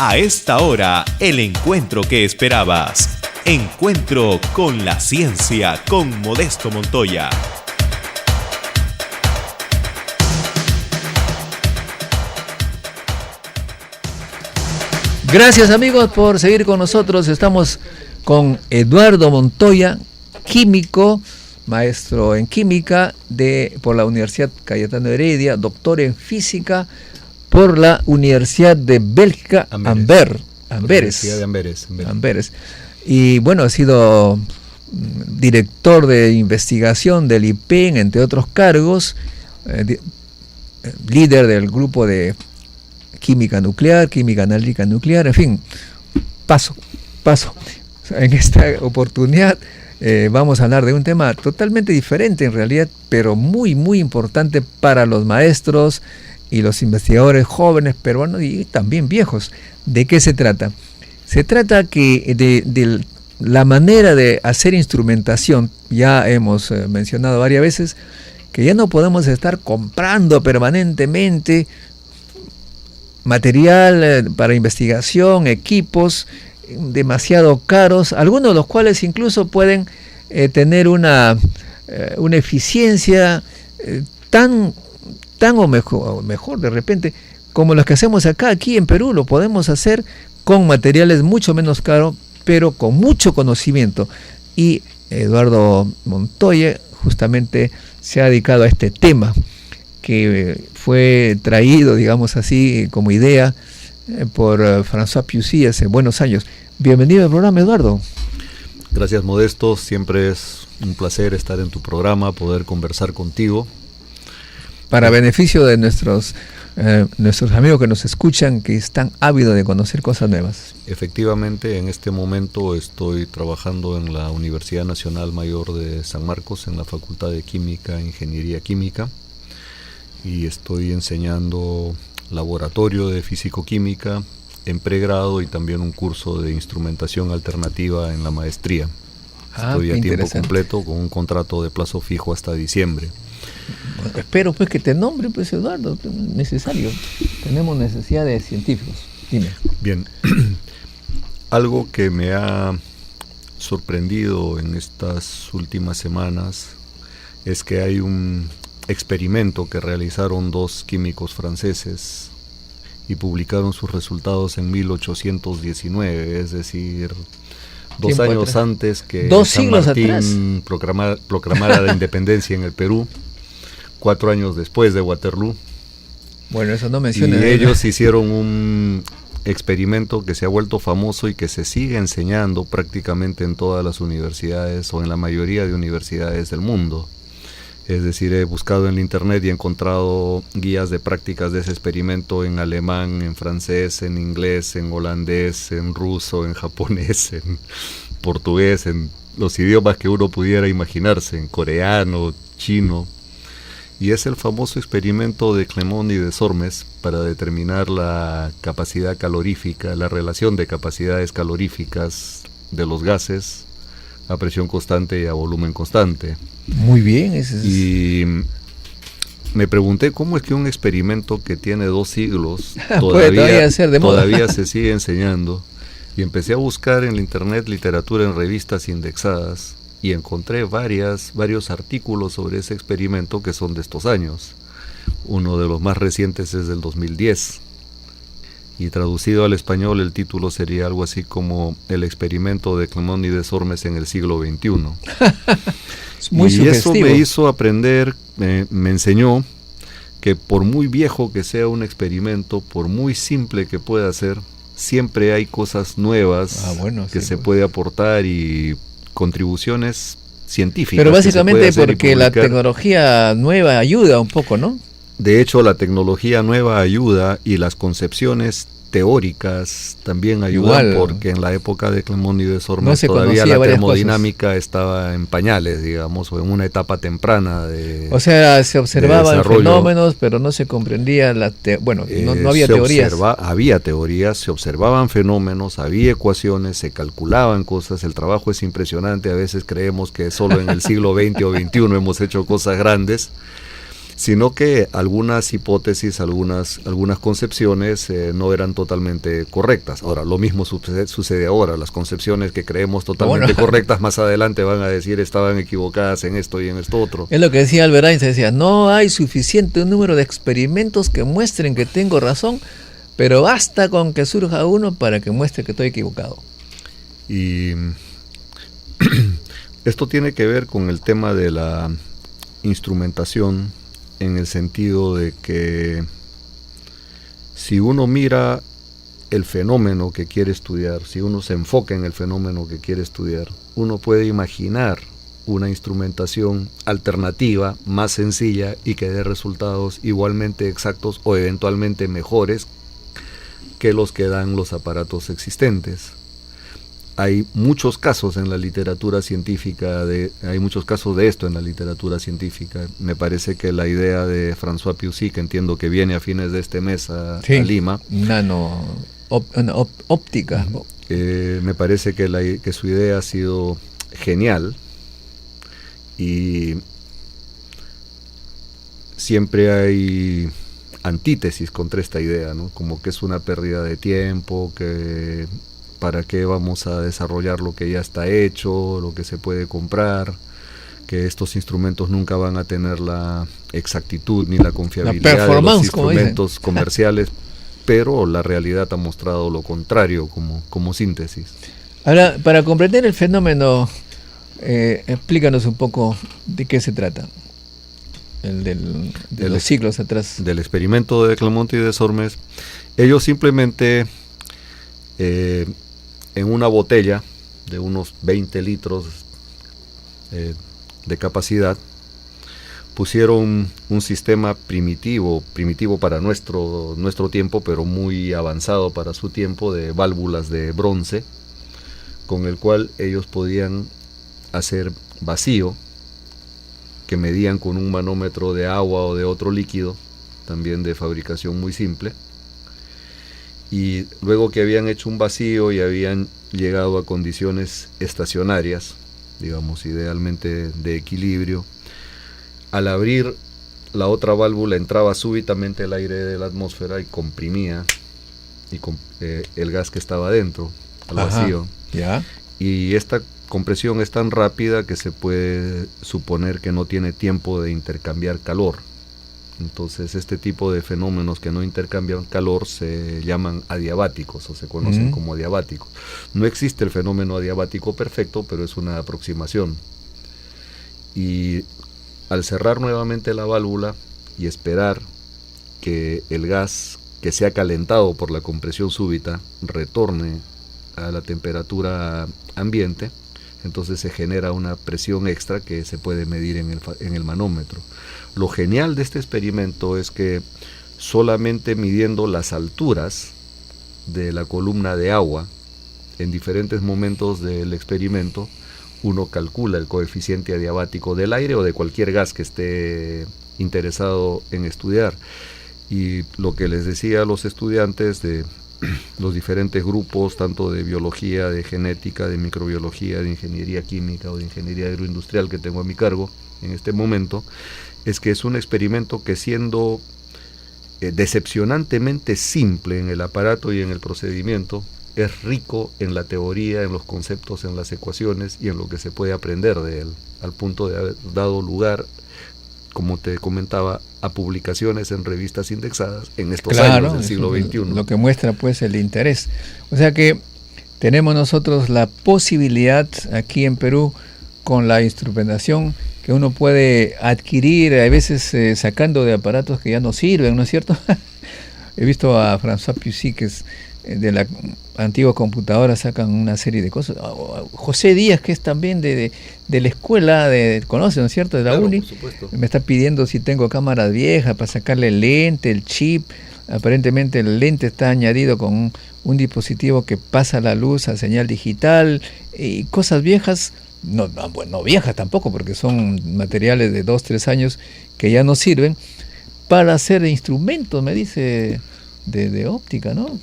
A esta hora, el encuentro que esperabas. Encuentro con la ciencia con Modesto Montoya. Gracias amigos por seguir con nosotros. Estamos con Eduardo Montoya, químico, maestro en química por la Universidad Cayetano Heredia, doctor en física por la Universidad de Bélgica, Amberes. Universidad de Amberes. Y bueno, ha sido director de investigación del IPEN, entre otros cargos, líder del grupo de química nuclear, química analítica nuclear, en fin, paso. En esta oportunidad vamos a hablar de un tema totalmente diferente en realidad, pero muy, muy importante para los maestros y los investigadores jóvenes peruanos y también viejos. ¿De qué se trata? Se trata que de la manera de hacer instrumentación, ya hemos mencionado varias veces, que ya no podemos estar comprando permanentemente material para investigación, equipos demasiado caros, algunos de los cuales incluso pueden tener una eficiencia tan o mejor de repente como los que hacemos aquí en Perú. Lo podemos hacer con materiales mucho menos caros, pero con mucho conocimiento. Y Eduardo Montoya justamente se ha dedicado a este tema que fue traído, digamos así, como idea por François Piussy hace buenos años. Bienvenido al programa, Eduardo. Gracias, Modesto. Siempre es un placer estar en tu programa, poder conversar contigo. Para beneficio de nuestros amigos que nos escuchan, que están ávidos de conocer cosas nuevas. Efectivamente, en este momento estoy trabajando en la Universidad Nacional Mayor de San Marcos, en la Facultad de Química e Ingeniería Química, y estoy enseñando laboratorio de físico-química en pregrado y también un curso de instrumentación alternativa en la maestría. Estoy a tiempo completo con un contrato de plazo fijo hasta diciembre. Bueno, espero pues que te nombre, pues, Eduardo, necesario. Tenemos necesidad de científicos. Dime. Bien, algo que me ha sorprendido en estas últimas semanas es que hay un experimento que realizaron dos químicos franceses y publicaron sus resultados en 1819, es decir, 2 años antes que San Martín proclamara la independencia en el Perú, 4 años después de Waterloo. Bueno, eso no menciona. Y ellos hicieron un experimento que se ha vuelto famoso y que se sigue enseñando prácticamente en todas las universidades o en la mayoría de universidades del mundo. Es decir, he buscado en la internet y he encontrado guías de prácticas de ese experimento en alemán, en francés, en inglés, en holandés, en ruso, en japonés, en portugués, en los idiomas que uno pudiera imaginarse, en coreano, chino. Y es el famoso experimento de Clement y de Sormes para determinar la capacidad calorífica, la relación de capacidades caloríficas de los gases a presión constante y a volumen constante. Muy bien. Y me pregunté cómo es que un experimento que tiene 2 siglos todavía se sigue enseñando. Y empecé a buscar en la internet literatura en revistas indexadas y encontré varios artículos sobre ese experimento que son de estos años. Uno de los más recientes es del 2010. Y traducido al español el título sería algo así como El experimento de Clement y de Sormes en el siglo XXI. Es muy sugestivo. Eso me hizo aprender, me enseñó que por muy viejo que sea un experimento, por muy simple que pueda ser, siempre hay cosas nuevas que se puede aportar y contribuciones científicas. Pero básicamente porque la tecnología nueva ayuda un poco, ¿no? De hecho, la tecnología nueva ayuda y las concepciones teóricas también ayudan, porque en la época de Clement y de Sormes todavía la termodinámica estaba en pañales, digamos, o en una etapa temprana de O sea, se observaban fenómenos, pero no se comprendía no había teorías. Había teorías, se observaban fenómenos, había ecuaciones, se calculaban cosas, el trabajo es impresionante, a veces creemos que solo en el siglo XX o XXI hemos hecho cosas grandes. sino que algunas hipótesis, algunas concepciones no eran totalmente correctas. Ahora, lo mismo sucede ahora. Las concepciones que creemos totalmente correctas más adelante van a decir estaban equivocadas en esto y en esto otro. Es lo que decía Albert Einstein, decía, no hay suficiente número de experimentos que muestren que tengo razón, pero basta con que surja uno para que muestre que estoy equivocado. Y esto tiene que ver con el tema de la instrumentación, en el sentido de que si uno mira el fenómeno que quiere estudiar, si uno se enfoca en el fenómeno que quiere estudiar, uno puede imaginar una instrumentación alternativa, más sencilla y que dé resultados igualmente exactos o eventualmente mejores que los que dan los aparatos existentes. Hay muchos casos en la literatura científica, hay muchos casos de esto en la literatura científica. Me parece que la idea de François Piussy, que entiendo que viene a fines de este mes a Lima, óptica. Me parece que su idea ha sido genial y siempre hay antítesis contra esta idea, ¿no? Como que es una pérdida de tiempo, que para qué vamos a desarrollar lo que ya está hecho, lo que se puede comprar, que estos instrumentos nunca van a tener la exactitud ni la confiabilidad de los instrumentos comerciales, pero la realidad ha mostrado lo contrario como síntesis. Ahora, para comprender el fenómeno, explícanos un poco de qué se trata. De los siglos atrás. Del experimento de Clermont y de Sormes. Ellos simplemente en una botella de unos 20 litros de capacidad pusieron un sistema primitivo para nuestro tiempo, pero muy avanzado para su tiempo, de válvulas de bronce, con el cual ellos podían hacer vacío, que medían con un manómetro de agua o de otro líquido, también de fabricación muy simple. Y luego que habían hecho un vacío y habían llegado a condiciones estacionarias, digamos idealmente de equilibrio, al abrir la otra válvula entraba súbitamente el aire de la atmósfera y comprimía el gas que estaba dentro, al vacío. ¿Ya? Y esta compresión es tan rápida que se puede suponer que no tiene tiempo de intercambiar calor. Entonces este tipo de fenómenos que no intercambian calor se llaman adiabáticos o se conocen como adiabáticos. No existe el fenómeno adiabático perfecto, pero es una aproximación. Y al cerrar nuevamente la válvula y esperar que el gas que se ha calentado por la compresión súbita retorne a la temperatura ambiente, entonces se genera una presión extra que se puede medir en el manómetro. Lo genial de este experimento es que solamente midiendo las alturas de la columna de agua en diferentes momentos del experimento, uno calcula el coeficiente adiabático del aire o de cualquier gas que esté interesado en estudiar. Y lo que les decía a los estudiantes de los diferentes grupos, tanto de biología, de genética, de microbiología, de ingeniería química o de ingeniería agroindustrial que tengo a mi cargo en este momento, es que es un experimento que, siendo decepcionantemente simple en el aparato y en el procedimiento, es rico en la teoría, en los conceptos, en las ecuaciones y en lo que se puede aprender de él, al punto de haber dado lugar, como te comentaba, a publicaciones en revistas indexadas en estos años del siglo XXI. Lo que muestra pues el interés. O sea que tenemos nosotros la posibilidad aquí en Perú, con la instrumentación que uno puede adquirir, a veces sacando de aparatos que ya no sirven, ¿no es cierto? He visto a François Piussy, que es de la antigua computadora, sacan una serie de cosas. José Díaz, que es también de la escuela, conoce, ¿no es cierto?, de la UNI, me está pidiendo si tengo cámaras viejas para sacarle el lente, el chip. Aparentemente el lente está añadido con un dispositivo que pasa la luz a señal digital, y cosas viejas, no viejas tampoco, porque son materiales de 2-3 años que ya no sirven para hacer instrumentos, me dice, de óptica, ¿no?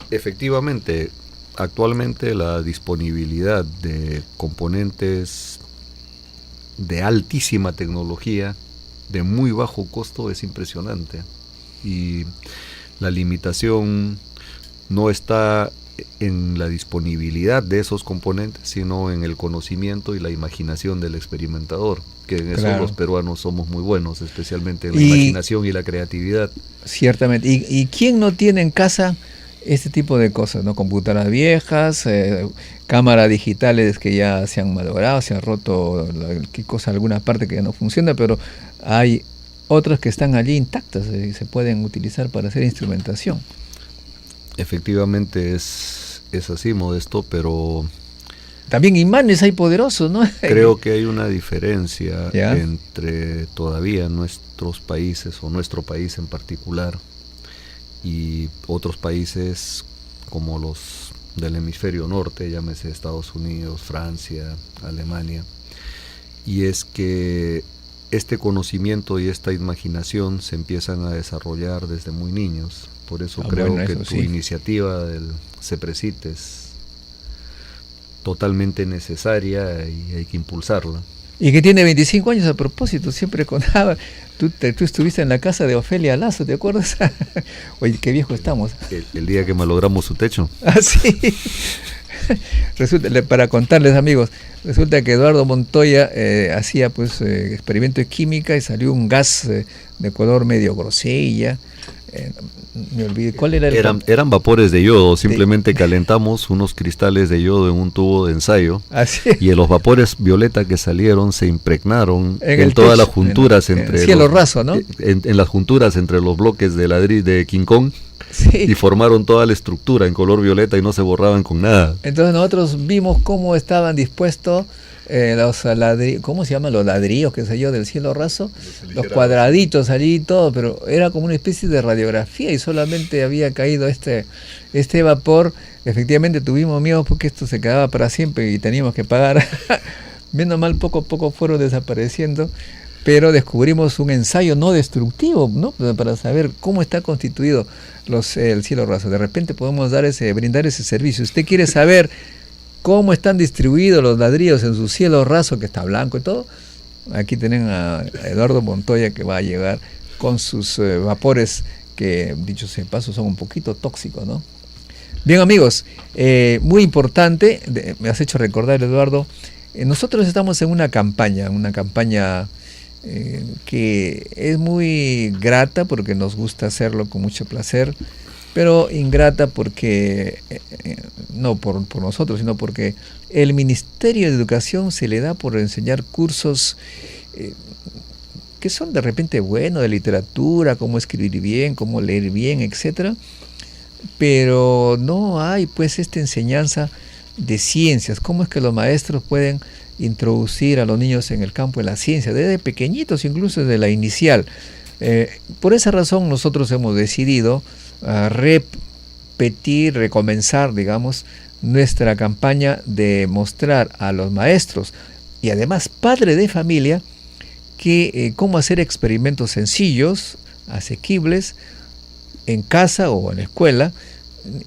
Efectivamente, actualmente la disponibilidad de componentes de altísima tecnología de muy bajo costo es impresionante. Y la limitación no está en la disponibilidad de esos componentes, sino en el conocimiento y la imaginación del experimentador, que en eso los peruanos somos muy buenos, especialmente en la imaginación y la creatividad. Ciertamente. ¿Y quién no tiene en casa este tipo de cosas, ¿no? Computadoras viejas, cámaras digitales que ya se han malogrado, se han roto, alguna parte que ya no funciona, pero hay otras que están allí intactas y se pueden utilizar para hacer instrumentación. Efectivamente es así, Modesto, pero también imanes hay poderosos, ¿no? Creo que hay una diferencia entre todavía nuestros países, o nuestro país en particular, y otros países como los del hemisferio norte, llámese Estados Unidos, Francia, Alemania, y es que este conocimiento y esta imaginación se empiezan a desarrollar desde muy niños. Por eso creo que tu iniciativa del CEPRESIT es totalmente necesaria y hay que impulsarla. Y que tiene 25 años a propósito, siempre contaba. Tú estuviste en la casa de Ofelia Lazo, ¿te acuerdas? Oye, qué viejo estamos. El día que malogramos su techo. Ah, sí. Resulta, para contarles, amigos, resulta que Eduardo Montoya hacía pues experimento de química y salió un gas de color medio grosella. Me olvidé cuál era eran vapores de yodo, simplemente calentamos unos cristales de yodo en un tubo de ensayo. Así. Y los vapores violeta que salieron se impregnaron en todas las junturas entre cielo raso, ¿no? En las junturas entre los bloques de ladrillo de King Kong. Sí. Y formaron toda la estructura en color violeta y no se borraban con nada. Entonces nosotros vimos cómo estaban dispuestos los ladrillos, ¿cómo se llaman? Los ladrillos, qué sé yo, del cielo raso, los cuadraditos allí y todo, pero era como una especie de radiografía y solamente había caído este vapor. Efectivamente tuvimos miedo porque esto se quedaba para siempre y teníamos que pagar. Menos mal, poco a poco fueron desapareciendo, pero descubrimos un ensayo no destructivo, ¿no? Para saber cómo está constituido el cielo raso. De repente podemos brindar ese servicio. ¿Usted quiere saber cómo están distribuidos los ladrillos en su cielo raso, que está blanco y todo? Aquí tienen a Eduardo Montoya, que va a llegar con sus vapores que, dicho sea de paso, son un poquito tóxicos, ¿no? Bien, amigos, muy importante, me has hecho recordar, Eduardo, nosotros estamos en una campaña que es muy grata porque nos gusta hacerlo con mucho placer, pero ingrata porque, no por nosotros, sino porque el Ministerio de Educación se le da por enseñar cursos que son de repente buenos, de literatura, cómo escribir bien, cómo leer bien, etcétera, pero no hay pues esta enseñanza de ciencias, cómo es que los maestros pueden introducir a los niños en el campo de la ciencia, desde pequeñitos, incluso desde la inicial. Por esa razón nosotros hemos decidido recomenzar, digamos, nuestra campaña de mostrar a los maestros y además padres de familia que cómo hacer experimentos sencillos, asequibles, en casa o en la escuela,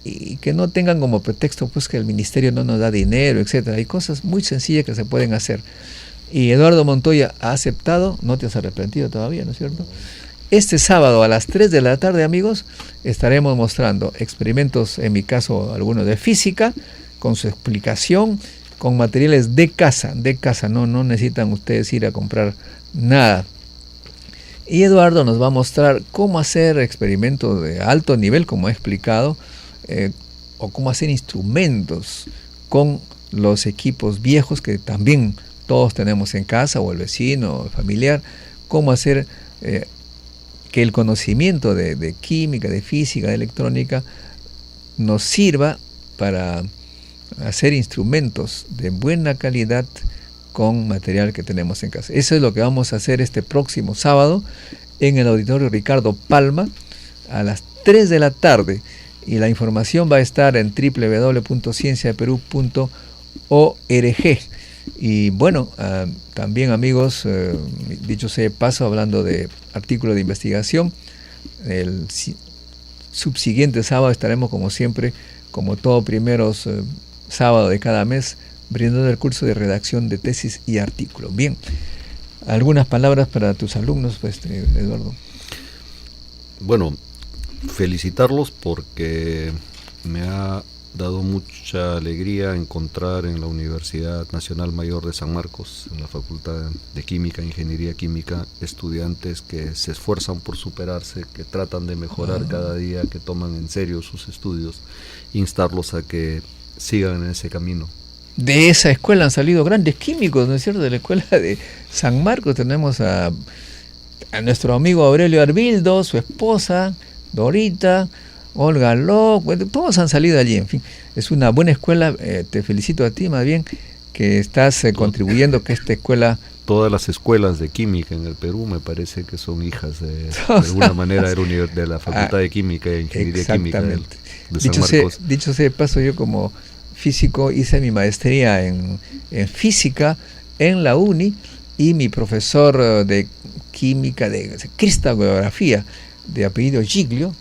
y que no tengan como pretexto pues que el ministerio no nos da dinero, etcétera. Hay cosas muy sencillas que se pueden hacer. Y Eduardo Montoya ha aceptado, no te has arrepentido todavía, ¿no es cierto? Este sábado a las 3 de la tarde, amigos, estaremos mostrando experimentos, en mi caso algunos de física, con su explicación, con materiales de casa, no necesitan ustedes ir a comprar nada. Y Eduardo nos va a mostrar cómo hacer experimentos de alto nivel, como he explicado, o cómo hacer instrumentos con los equipos viejos que también todos tenemos en casa, o el vecino, o el familiar, cómo hacer que el conocimiento de química, de física, de electrónica nos sirva para hacer instrumentos de buena calidad con material que tenemos en casa. Eso es lo que vamos a hacer este próximo sábado en el Auditorio Ricardo Palma a las 3 de la tarde, y la información va a estar en www.cienciadeperú.org. Y bueno, también, amigos, dicho sea de paso, hablando de artículos de investigación, el subsiguiente sábado estaremos, como siempre, como todo primeros sábado de cada mes, brindando el curso de redacción de tesis y artículos. Bien, algunas palabras para tus alumnos, pues, Eduardo. Bueno, felicitarlos porque me ha dado mucha alegría encontrar en la Universidad Nacional Mayor de San Marcos, en la Facultad de Química, Ingeniería Química, estudiantes que se esfuerzan por superarse, que tratan de mejorar cada día, que toman en serio sus estudios, instarlos a que sigan en ese camino. De esa escuela han salido grandes químicos, ¿no es cierto? De la escuela de San Marcos tenemos a nuestro amigo Aurelio Arbildo, su esposa, Dorita, Olga Locke, bueno, todos han salido allí, en fin, es una buena escuela, te felicito a ti más bien, que estás contribuyendo que esta escuela... Todas las escuelas de química en el Perú me parece que son hijas de alguna manera de la Facultad de Química e Ingeniería Química de San Marcos. Dicho sea de paso, yo como físico hice mi maestría en física en la UNI, y mi profesor de química, de cristalografía, de apellido Giglio,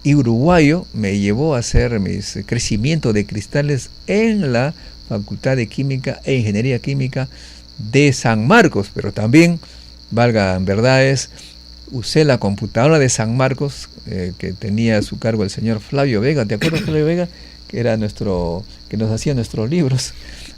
y uruguayo, me llevó a hacer mis crecimiento de cristales en la Facultad de Química e Ingeniería Química de San Marcos, pero también, valgan verdades, usé la computadora de San Marcos, que tenía a su cargo el señor Flavio Vega. ¿Te acuerdas, Flavio Vega? Que era que nos hacía nuestros libros,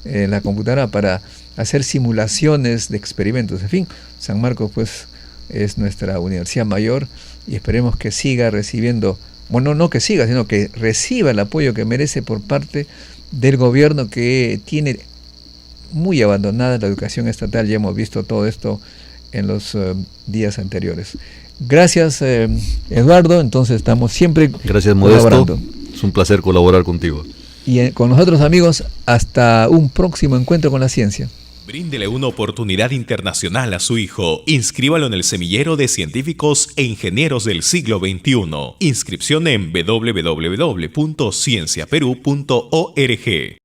la computadora para hacer simulaciones de experimentos. En fin, San Marcos pues es nuestra universidad mayor, y esperemos que siga recibiendo, bueno, no que siga, sino que reciba el apoyo que merece por parte del gobierno, que tiene muy abandonada la educación estatal. Ya hemos visto todo esto en los días anteriores. Gracias, Eduardo. Entonces estamos siempre Gracias, Modesto. Es un placer colaborar contigo. Y con nosotros, amigos, hasta un próximo encuentro con la ciencia. Bríndele una oportunidad internacional a su hijo. Inscríbalo en el Semillero de Científicos e Ingenieros del Siglo XXI. Inscripción en www.cienciaperú.org.